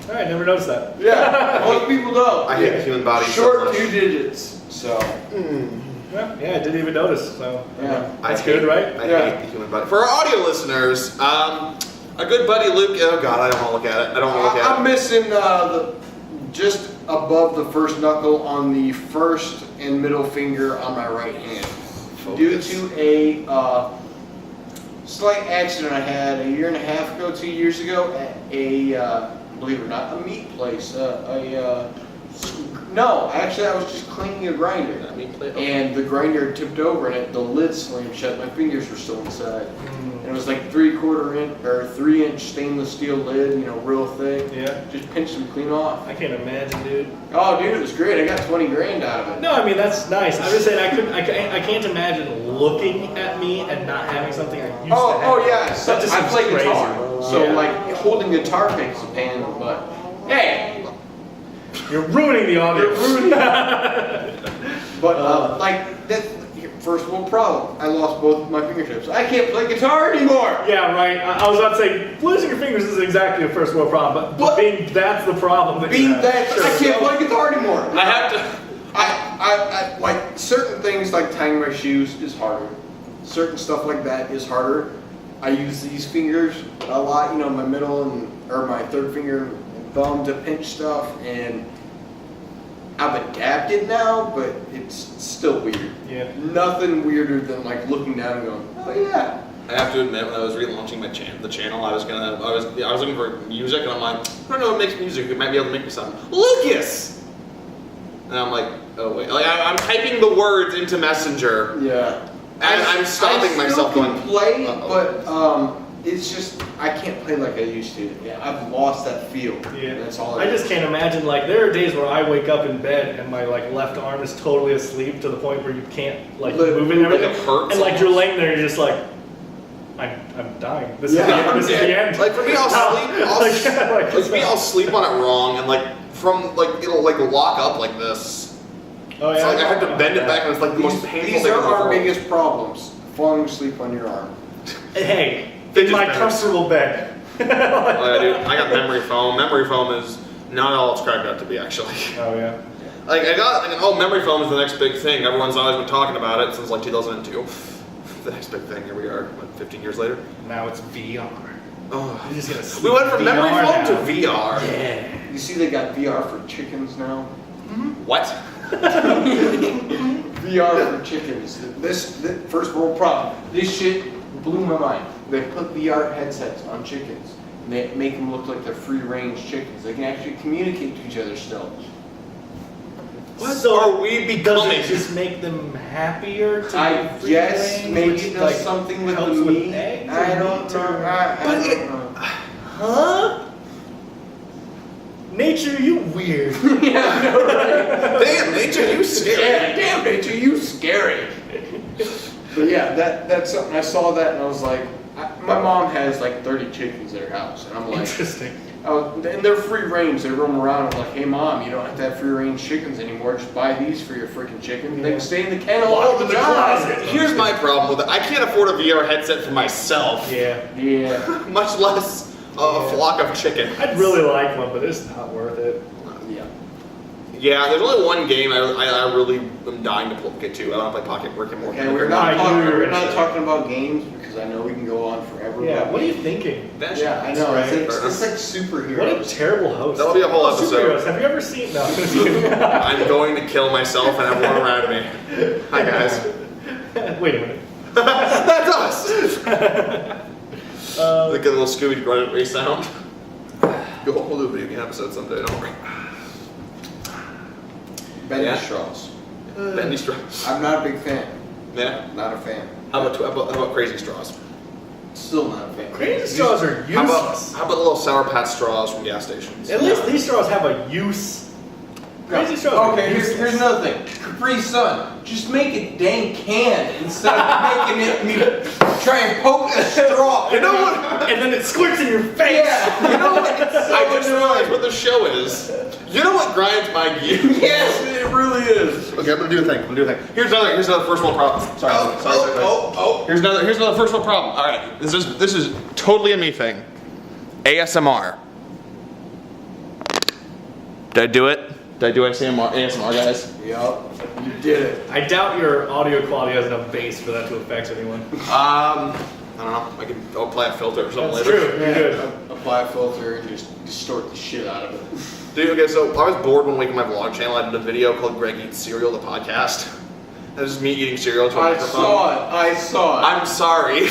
Speaker 3: Alright, never noticed that.
Speaker 2: Yeah, most people don't.
Speaker 1: I hate the human body so
Speaker 2: Short
Speaker 1: much.
Speaker 2: 2 digits, so.
Speaker 3: Yeah, I didn't even notice, so.
Speaker 2: Yeah.
Speaker 3: That's good, right?
Speaker 1: I hate the human body. For our audio listeners, a good buddy, Luke, oh God, I don't want to look at it. I don't want to look at
Speaker 2: I'm missing just above the first knuckle on the first and middle finger on my right hand.
Speaker 1: Focus.
Speaker 2: Due to a slight accident I had a year and a half ago, 2 years ago, at a, believe it or not, a meat place. No, actually I was just cleaning a grinder. And the grinder tipped over and the lid slammed shut. My fingers were still inside. And it was like 3/4 inch or 3-inch stainless steel lid, you know, real thick.
Speaker 3: Yeah.
Speaker 2: Just pinched them clean off.
Speaker 3: I can't imagine, dude.
Speaker 2: Oh, dude, it was great. I got 20 grand out of it.
Speaker 3: No, I mean that's nice. I'm just saying I can't imagine looking at me and not having something I used to have.
Speaker 2: Oh yeah. So
Speaker 3: That just
Speaker 2: I
Speaker 3: seems
Speaker 2: play
Speaker 3: crazy.
Speaker 2: guitar, so
Speaker 3: Yeah.
Speaker 2: like holding guitar takes a pain. But hey,
Speaker 3: You're ruining the audio.
Speaker 2: but like that's first world problem. I lost both my fingertips. I can't play guitar anymore.
Speaker 3: Yeah, right. I was about to say, losing your fingers isn't exactly a first world problem, but being that's the problem. That
Speaker 2: Being
Speaker 3: you have.
Speaker 2: that I can't play guitar anymore.
Speaker 1: I have to.
Speaker 2: I like certain things like tying my shoes is harder. Certain stuff like that is harder. I use these fingers a lot, you know, my middle or my third finger and thumb to pinch stuff, and I've adapted now, but it's still weird.
Speaker 3: Yeah.
Speaker 2: Nothing weirder than like looking down and going, oh yeah.
Speaker 1: I have to admit, when I was relaunching the channel, I was looking for music, and I'm like, I don't know what makes music. It might be able to make me something. Lucas. And I'm like, oh wait, like I'm typing the words into Messenger.
Speaker 2: Yeah.
Speaker 1: And I'm stopping myself
Speaker 2: I
Speaker 1: going.
Speaker 2: still can play, but it's just I can't play like I used to. Yeah, I've lost that feel.
Speaker 3: Yeah.
Speaker 2: That's all.
Speaker 3: I just can't imagine, like, there are days where I wake up in bed and my, like, left arm is totally asleep to the point where you can't, like, move it and everything.
Speaker 1: It hurts
Speaker 3: and, like, you're
Speaker 1: almost.
Speaker 3: laying there and you're just like, I'm dying. This is the end.
Speaker 1: Like for me, I'll sleep on it wrong, and like it'll like lock up like this.
Speaker 3: Oh yeah.
Speaker 1: So like I have to bend it back, and it's like the most painful
Speaker 2: These
Speaker 1: thing
Speaker 2: are
Speaker 1: in the
Speaker 2: our
Speaker 1: world.
Speaker 2: biggest problems: falling asleep on your arm.
Speaker 3: Hey, in
Speaker 1: Fidget
Speaker 3: my
Speaker 1: spinners.
Speaker 3: comfortable bed.
Speaker 1: Oh, yeah, dude, I got memory foam. Memory foam is not all it's cracked out to be, actually.
Speaker 3: Oh yeah.
Speaker 1: Like memory foam is the next big thing. Everyone's always been talking about it since like 2002. The next big thing. Here we are, what, 15 years later.
Speaker 3: Now it's VR.
Speaker 1: Oh.
Speaker 3: You're just gonna
Speaker 1: We
Speaker 3: sleep
Speaker 1: went from memory
Speaker 3: VR
Speaker 1: foam to
Speaker 3: now.
Speaker 1: VR.
Speaker 3: Yeah.
Speaker 2: You see, they got VR for chickens now.
Speaker 1: What?
Speaker 2: VR for chickens. This first world problem. This shit blew my mind. They put VR headsets on chickens, and they make them look like they're free-range chickens. They can actually communicate to each other still.
Speaker 1: What
Speaker 3: So
Speaker 1: are we
Speaker 3: Does
Speaker 1: becoming?
Speaker 3: it just make them happier? To
Speaker 2: I
Speaker 3: be free
Speaker 2: guess
Speaker 3: range,
Speaker 2: maybe
Speaker 3: which,
Speaker 2: it does
Speaker 3: like,
Speaker 2: something with
Speaker 3: helps
Speaker 2: the
Speaker 3: with
Speaker 2: meat.
Speaker 3: eggs
Speaker 2: I
Speaker 3: or
Speaker 2: don't
Speaker 3: meat
Speaker 2: know.
Speaker 3: or-
Speaker 2: I
Speaker 1: But
Speaker 2: don't
Speaker 1: it-
Speaker 2: know.
Speaker 3: Huh? Nature, you weird.
Speaker 2: Yeah, I know, right?
Speaker 1: Damn, nature, you scary.
Speaker 2: Yeah, damn nature, you scary. But yeah, that's something. I saw that and I was like, my mom has like 30 chickens at her house, and I'm like,
Speaker 3: Interesting.
Speaker 2: and they're free range. They roam around. I'm like, hey mom, you don't have to have free range chickens anymore. Just buy these for your freaking chickens. They can stay in the kennel
Speaker 3: Lock
Speaker 2: all
Speaker 3: them
Speaker 2: the
Speaker 3: in the
Speaker 2: time.
Speaker 3: closet.
Speaker 1: Here's my problem with it. I can't afford a VR headset for myself.
Speaker 3: Yeah.
Speaker 2: Yeah.
Speaker 1: Much less a flock of chicken.
Speaker 3: I'd really like one, but it's not worth it.
Speaker 2: Yeah.
Speaker 1: Yeah, there's only one game I really am dying to get to. I want to play Pocket Rick and Morty.
Speaker 2: Okay, we're
Speaker 3: I
Speaker 2: not
Speaker 3: knew you were
Speaker 2: we're
Speaker 3: gonna
Speaker 2: not
Speaker 3: say
Speaker 2: talking about games because I know we can go on forever.
Speaker 3: Yeah,
Speaker 2: about
Speaker 3: what are you
Speaker 2: games.
Speaker 3: thinking?
Speaker 1: That
Speaker 2: Yeah, I
Speaker 1: shit-
Speaker 2: know.
Speaker 3: Right.
Speaker 2: It's like superheroes.
Speaker 3: What a terrible host.
Speaker 1: That'll be a whole episode.
Speaker 3: Superheroes. Have you ever seen? No.
Speaker 1: I'm going to kill myself and everyone around me. Hi guys.
Speaker 3: Wait a minute.
Speaker 1: That's us. Like a little Scooby Doo sound. We'll do a video game episode someday. Don't worry.
Speaker 2: Bendy
Speaker 1: Yeah.
Speaker 2: straws.
Speaker 1: Bendy straws.
Speaker 2: I'm not a big fan.
Speaker 1: Yeah.
Speaker 2: Not a fan.
Speaker 1: How about crazy straws?
Speaker 2: Still not a fan.
Speaker 3: Crazy straws are useless.
Speaker 1: How about the little Sour Patch straws from gas stations?
Speaker 3: At least these straws have a use. Crazy straws.
Speaker 2: Okay, here's another thing. Capri Sun. Just make a dang can instead of making it me try and poke a straw.
Speaker 1: You know what?
Speaker 3: And then it squirts in your face.
Speaker 2: Yeah.
Speaker 1: You know what? I just realized what the show is. You know what grinds my gears?
Speaker 2: Yes, it really is.
Speaker 1: Okay, I'm gonna do a thing. Here's another first world problem. Sorry. Here's another first world problem. All right, this is totally a me thing. ASMR. Did I do it? Did I do ASMR, guys?
Speaker 2: Yup, you did it.
Speaker 3: I doubt your audio quality has enough bass for that to affect anyone.
Speaker 1: I don't know. I'll apply a filter or something
Speaker 3: That's
Speaker 1: later.
Speaker 3: true. You're good.
Speaker 2: Apply a filter and just distort the shit out of it.
Speaker 1: Dude, okay, so I was bored one week on my vlog channel. I did a video called Greg Eats Cereal, the podcast. That was just me eating cereal to a microphone.
Speaker 2: I saw it.
Speaker 1: I'm sorry.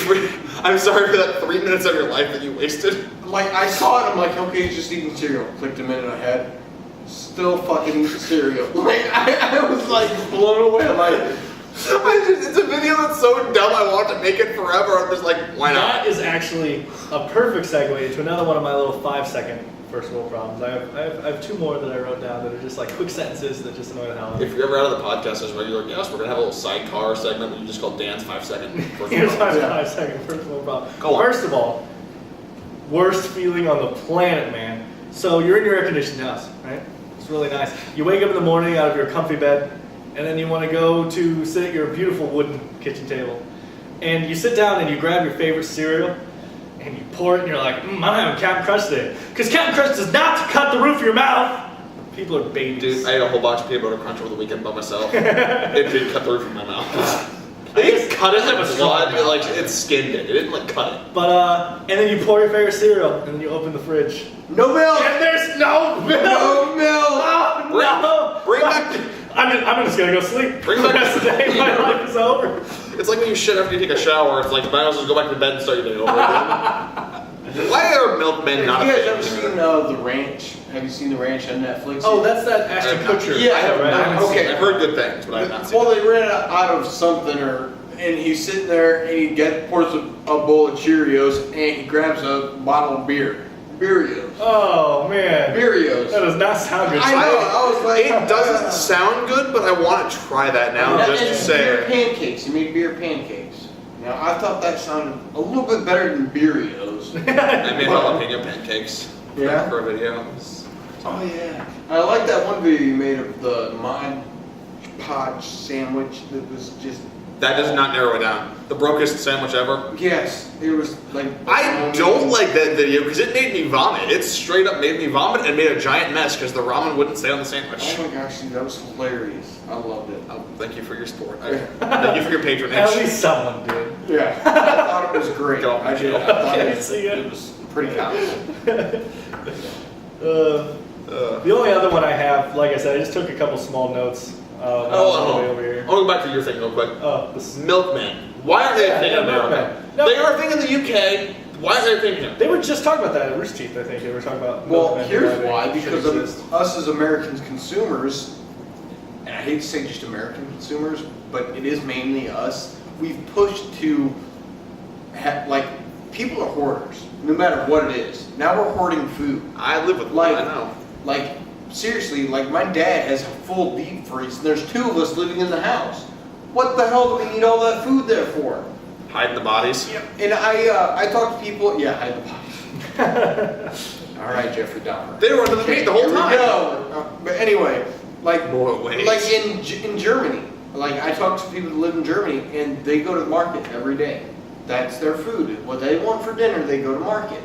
Speaker 1: I'm sorry for that 3 minutes of your life that you wasted.
Speaker 2: Like, I saw it, I'm like, okay, he's just eating cereal. Clicked a minute ahead. Still fucking eating cereal. Like, I was like blown away. I'm like,
Speaker 1: It's a video that's so dumb I want to make it forever. I'm just like, why not?
Speaker 3: That is actually a perfect segue into another one of my little 5-second first world problems. I have two more that I wrote down that are just like quick sentences that just annoy the hell out of me.
Speaker 1: If you're ever out of the podcast as regular guest, we're going to have a little sidecar segment that you just call Dan's 5-second first
Speaker 3: Here's
Speaker 1: world
Speaker 3: my
Speaker 1: problem.
Speaker 3: 5-second first world problem.
Speaker 1: Go on.
Speaker 3: First of all, worst feeling on the planet, man. So you're in your air-conditioned house, right? It's really nice. You wake up in the morning out of your comfy bed, and then you want to go to sit at your beautiful wooden kitchen table. And you sit down and you grab your favorite cereal, and you pour it, and you're like, I'm having Captain Crunch today. Because Captain Crunch does not cut the roof of your mouth. People are babies.
Speaker 1: Dude, I ate a whole bunch of peanut butter crunch over the weekend by myself. It did cut the roof of my mouth. It didn't cut it with blood, it skinned it. It didn't like cut it.
Speaker 3: But, and then you pour your favorite cereal, and then you open the fridge.
Speaker 2: no milk!
Speaker 3: And there's no milk!
Speaker 2: No milk!
Speaker 3: Oh, no!
Speaker 1: Bring back.
Speaker 3: I'm just gonna go sleep.
Speaker 1: Bring
Speaker 3: the
Speaker 1: back
Speaker 3: rest of the day. My life is over.
Speaker 1: It's like when you shit after you take a shower. It's like might as well just go back to bed and start your day over again. Why are milkmen not
Speaker 2: Have
Speaker 1: a
Speaker 2: you guys
Speaker 1: thing?
Speaker 2: ever seen The Ranch? Have you seen The Ranch on Netflix?
Speaker 3: Oh, that's that Ashton
Speaker 1: I have not
Speaker 3: Kutcher.
Speaker 1: seen
Speaker 2: Yeah,
Speaker 1: I have
Speaker 3: right?
Speaker 1: not
Speaker 2: okay.
Speaker 1: seen it. I've heard good things, but I have not seen
Speaker 2: Well,
Speaker 1: it.
Speaker 2: they ran out of something, and he's sitting there, and he pours a bowl of Cheerios, and he grabs a bottle of beer. Beerios.
Speaker 3: Oh man.
Speaker 2: Beerios.
Speaker 3: That does not sound good.
Speaker 2: I know. I was like,
Speaker 1: It doesn't sound good, but I want to try that now just to
Speaker 2: and
Speaker 1: say.
Speaker 2: beer pancakes. He made beer pancakes. Now, I thought that sounded a little bit better than Beerios.
Speaker 1: I made jalapeno pancakes
Speaker 2: Yeah?
Speaker 1: for a video.
Speaker 2: Oh, yeah. I like that one video you made of the Mod Podge sandwich that was just...
Speaker 1: That does not narrow it down. The brokest sandwich ever.
Speaker 2: Yes, it was like...
Speaker 1: I don't like that video because it made me vomit. It straight up made me vomit and made a giant mess because the ramen wouldn't stay on the sandwich.
Speaker 2: Oh my gosh, dude, that was hilarious. I loved it.
Speaker 1: Oh, thank you for your support. Thank you for your patronage.
Speaker 3: At least someone did.
Speaker 2: Yeah, I thought it was great.
Speaker 1: Go on,
Speaker 2: I did.
Speaker 1: Joe.
Speaker 2: I thought
Speaker 3: Okay, see ya.
Speaker 2: it was pretty cool.
Speaker 3: The only other one I have, like I said, I just took a couple small notes. On the way over here.
Speaker 1: I'll go back to your thing real quick.
Speaker 3: Oh, this is,
Speaker 1: Milkmen. Why aren't they a thing in America?
Speaker 3: milkmen. No.
Speaker 1: They are a thing in the UK. Why aren't they a thing here?
Speaker 3: they were just talking about that at Rooster Teeth, I think. They were talking about
Speaker 2: Well,
Speaker 3: milkmen
Speaker 2: here's
Speaker 3: and
Speaker 2: why,
Speaker 3: they should
Speaker 2: because
Speaker 3: exist.
Speaker 2: of us as American consumers, and I hate to say just American consumers, but it is mainly us, we've pushed to, like, people are hoarders, no matter what it is. Now we're hoarding food.
Speaker 1: I live with
Speaker 2: Like-
Speaker 1: I know.
Speaker 2: Like, seriously, like my dad has a full deep freeze, and there's two of us living in the house. What the hell do we need all that food there for?
Speaker 1: Hiding the bodies.
Speaker 2: And I talk to people, yeah, hide the bodies. All right, Jeffrey Dahmer.
Speaker 1: They were under the meat the whole
Speaker 2: Here we
Speaker 1: time.
Speaker 2: go. But anyway, like,
Speaker 1: More ways.
Speaker 2: like in Germany, like I talk to people that live in Germany, and they go to the market every day. That's their food. What they want for dinner, they go to market.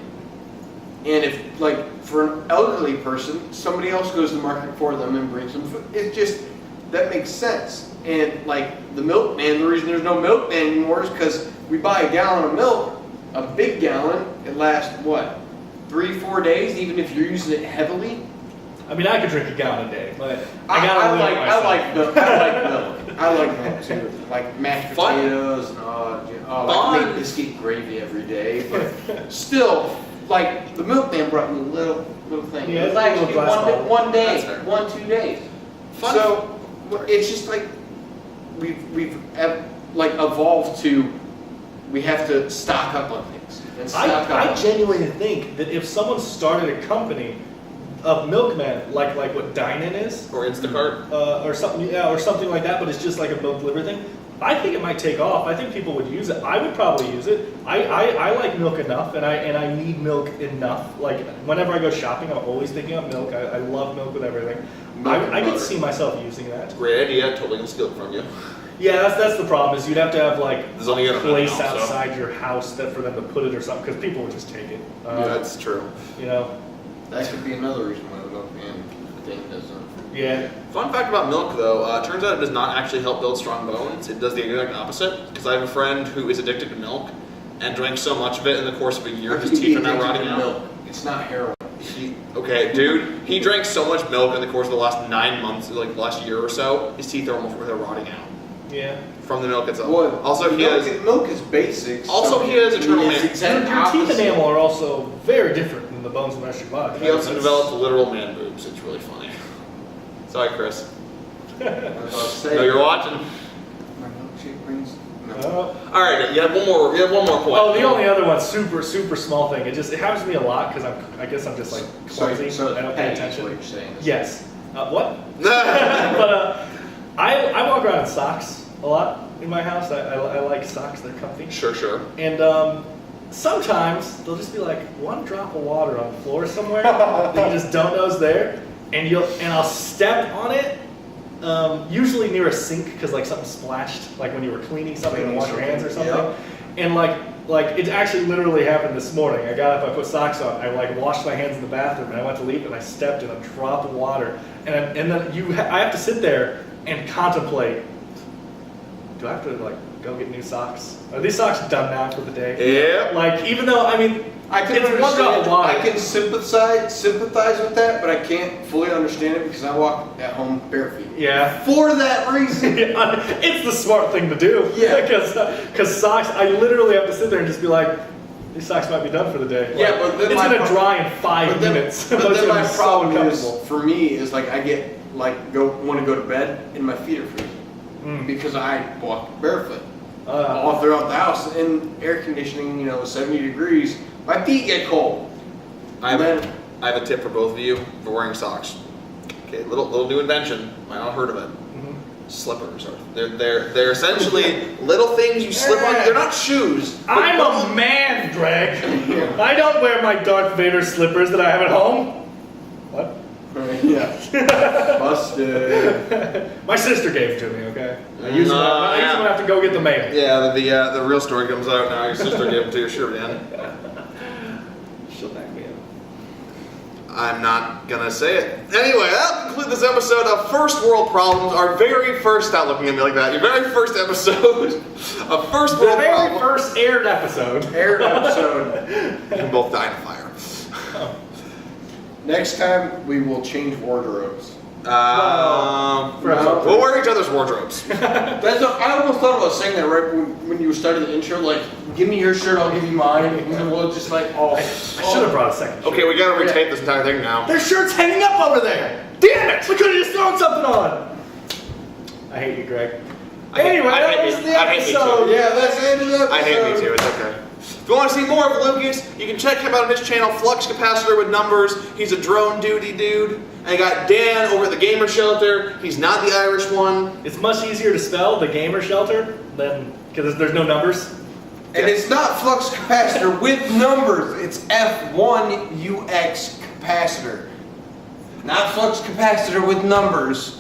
Speaker 2: And if, like, for an elderly person, somebody else goes to the market for them and brings them food. It just, that makes sense. And, like, the milkman, the reason there's no milkman anymore is because we buy a gallon of milk, a big gallon, it lasts, what, 3-4 days, even if you're using it heavily?
Speaker 3: I mean, I could drink a gallon a day, but
Speaker 2: I
Speaker 3: gotta limit myself.
Speaker 2: like milk. I like milk. I like milk, too. Like mashed
Speaker 1: Fun.
Speaker 2: potatoes and, like
Speaker 1: Fun.
Speaker 2: make biscuit gravy every day. But still, like, the milkman brought me a little thing.
Speaker 3: Yeah,
Speaker 2: It was
Speaker 3: it's a little
Speaker 2: actually
Speaker 3: glass bottle.
Speaker 2: one day,
Speaker 1: That's fair.
Speaker 2: 1-2 days.
Speaker 1: Fun.
Speaker 2: So it's just like like evolve to we have to stock up on things. And stock
Speaker 3: I
Speaker 2: up.
Speaker 3: genuinely think that if someone started a company of milkmen, like what Dine-In is,
Speaker 1: Or Instacart.
Speaker 3: or something, or something like that, but it's just like a milk delivery thing, I think it might take off. I think people would use it. I would probably use it. I like milk enough, and I need milk enough. Like whenever I go shopping, I'm always thinking of milk. I love milk with everything. I could see myself using that.
Speaker 1: Great idea. Totally gonna steal it from you.
Speaker 3: Yeah, that's the problem. Is you'd have to have like
Speaker 1: There's only
Speaker 3: a
Speaker 1: a
Speaker 3: place
Speaker 1: now, so.
Speaker 3: outside your house that for them to put it or something, because people would just take it.
Speaker 1: Yeah, that's true.
Speaker 3: You know.
Speaker 2: That could be another reason why the milkman thing doesn't.
Speaker 3: Yeah.
Speaker 1: Fun fact about milk, though, turns out it does not actually help build strong bones. It does the exact opposite. Because I have a friend who is addicted to milk and drank so much of it in the course of a year, his teeth are now rotting out.
Speaker 2: Milk. It's not heroin.
Speaker 1: Okay, dude, he drank so much milk in the course of the last 9 months, like the last year or so, his teeth are almost rotting out.
Speaker 3: Yeah.
Speaker 1: From the milk itself.
Speaker 2: Well,
Speaker 1: Also,
Speaker 2: milk is basic.
Speaker 1: Also, he has eternal man.
Speaker 3: Your teeth enamel are also very different than the bones in the rest of your body.
Speaker 1: He also developed literal man boobs. It's really funny. Sorry, Chris. No, you're watching.
Speaker 2: My milkshake brings. No.
Speaker 1: All right, you have one more. You have one more point.
Speaker 3: Oh, the only other one, super small thing. It happens to me a lot because I guess I'm just like clumsy.
Speaker 2: So
Speaker 3: I don't pay
Speaker 2: petty is
Speaker 3: attention.
Speaker 2: what you're saying.
Speaker 3: Yes. What? But I walk around in socks a lot in my house. I like socks. They're comfy.
Speaker 1: Sure.
Speaker 3: And sometimes there'll just be like one drop of water on the floor somewhere that you just don't know is there, and I'll step on it. Usually near a sink because like something splashed, like when you were cleaning something and wash your hands or something.
Speaker 2: Yep.
Speaker 3: And like it actually literally happened this morning. I got up, I put socks on, I like washed my hands in the bathroom, and I went to leave and I stepped in a drop of water, and then I have to sit there and contemplate. Do I have to like go get new socks? Are these socks done now for the day?
Speaker 1: Yeah.
Speaker 3: Like even though
Speaker 2: I can
Speaker 3: it's one drop of
Speaker 2: understand.
Speaker 3: water.
Speaker 2: I can sympathize with that, but I can't fully understand it because I walk at home bare feet.
Speaker 3: Yeah.
Speaker 2: For that reason.
Speaker 3: It's the smart thing to do.
Speaker 2: Yeah.
Speaker 3: Because socks, I literally have to sit there and just be like, these socks might be done for the day.
Speaker 2: Yeah,
Speaker 3: Like,
Speaker 2: but then
Speaker 3: it's gonna dry in 5 minutes.
Speaker 2: But
Speaker 3: it's
Speaker 2: then
Speaker 3: gonna
Speaker 2: my
Speaker 3: be so
Speaker 2: problem is
Speaker 3: uncomfortable.
Speaker 2: for me is like I get like want to go to bed and my feet are freezing because I walk barefoot all throughout the house in air conditioning. 70 degrees. My feet get cold.
Speaker 1: I have a tip for both of you for wearing socks. Okay, little new invention. Might not have heard of it. Slippers are they're essentially little things you slip on. They're not shoes.
Speaker 3: I'm a man, Greg. I don't wear my Darth Vader slippers that I have at home. What?
Speaker 2: Yeah. Busted.
Speaker 3: My sister gave it to me, okay? I use them when I have to go get the mail.
Speaker 1: Yeah, the real story comes out now. Your sister gave it to you, sure, Dan.
Speaker 3: She'll back me up.
Speaker 1: I'm not gonna say it. Anyway, that'll conclude this episode of First World Problems. Our very first, stop looking at me like that, your very first episode of First
Speaker 3: The
Speaker 1: World
Speaker 3: very
Speaker 1: Problems.
Speaker 3: first aired episode.
Speaker 1: You can both die in a fire.
Speaker 2: Next time we will change wardrobes.
Speaker 3: For
Speaker 1: We'll wear each other's wardrobes.
Speaker 2: I almost thought about saying that right when you started the intro. Like, give me your shirt, I'll give you mine, and then we'll just like all.
Speaker 3: I should have brought a second shirt.
Speaker 1: Okay, we gotta retape this entire thing now.
Speaker 3: There's shirts hanging up over there! Damn it! We could have just thrown something on! I hate you, Greg. Anyway, that was the
Speaker 1: I hate me too.
Speaker 3: episode.
Speaker 2: Yeah, that's the end of the episode.
Speaker 1: I hate me too, it's okay. If you want to see more of Lucas, you can check him out on his channel, Flux Capacitor with Numbers. He's a drone dude. And I got Dan over at the GamerShelter. He's not the Irish one.
Speaker 3: It's much easier to spell the GamerShelter than because there's no numbers.
Speaker 2: And it's not flux capacitor with numbers. It's F1uxCapacitor. Not flux capacitor with numbers.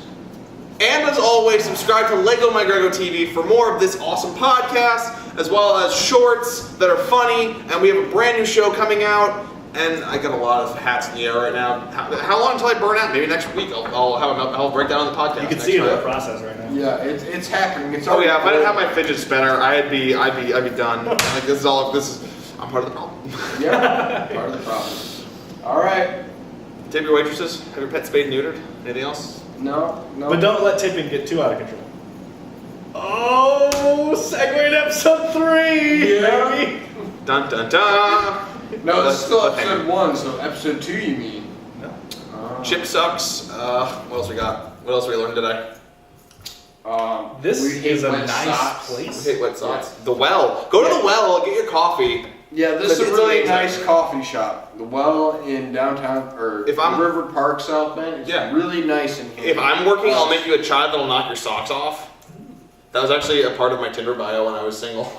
Speaker 1: And as always, subscribe to LegoMyGregO TV for more of this awesome podcast, as well as shorts that are funny. And we have a brand new show coming out. And I got a lot of hats in the air right now. How long until I burn out? Maybe next week I'll break down on the podcast.
Speaker 3: You can see it in the process right now.
Speaker 2: Yeah, it's happening. It's
Speaker 1: Oh yeah, if I didn't have my fidget spinner, I'd be done. Like I'm part of the problem.
Speaker 2: Yeah, part of the problem. All right.
Speaker 1: Tip your waitresses. Have your pet spayed and neutered. Anything else?
Speaker 2: No.
Speaker 3: But don't let tipping get too out of control. Oh, segue to episode 3,
Speaker 2: Yeah.
Speaker 3: baby.
Speaker 1: Dun dun dun.
Speaker 2: No, this is still
Speaker 1: Okay.
Speaker 2: episode 1, so episode 2 you mean?
Speaker 3: No.
Speaker 2: Oh.
Speaker 1: Chip sucks. What else we got? What else we learned today?
Speaker 3: This
Speaker 2: We hate
Speaker 3: is a
Speaker 2: wet
Speaker 3: nice
Speaker 2: socks.
Speaker 3: place.
Speaker 1: I hate wet socks. The Well. Go to the Well, get your coffee.
Speaker 2: Yeah, this is
Speaker 1: It's
Speaker 2: a really
Speaker 1: amazing.
Speaker 2: nice coffee shop. The Well in downtown, or
Speaker 1: If I'm-
Speaker 2: River Park, South Bend. It's
Speaker 1: Yeah.
Speaker 2: really nice and handy.
Speaker 1: If I'm working, I'll make you a chai that'll knock your socks off. That was actually a part of my Tinder bio when I was single.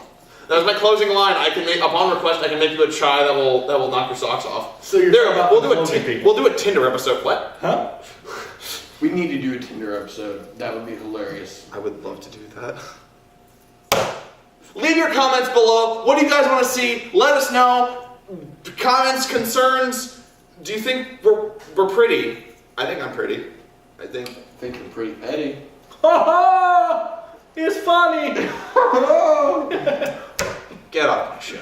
Speaker 1: That was my closing line. I can make, upon request, I can make you a chai that will knock your socks off.
Speaker 3: So you're
Speaker 1: There,
Speaker 3: talking about
Speaker 1: we'll
Speaker 3: the
Speaker 1: do a
Speaker 3: closing people.
Speaker 1: we'll do a Tinder episode. What?
Speaker 3: Huh?
Speaker 2: We need to do a Tinder episode. That would be hilarious.
Speaker 1: I would love to do that. Leave your comments below. What do you guys want to see? Let us know. Comments, concerns. Do you think we're pretty? I think I'm pretty. I think.
Speaker 2: I think you're pretty petty.
Speaker 3: Ha ha! It's funny.
Speaker 1: Get off my show.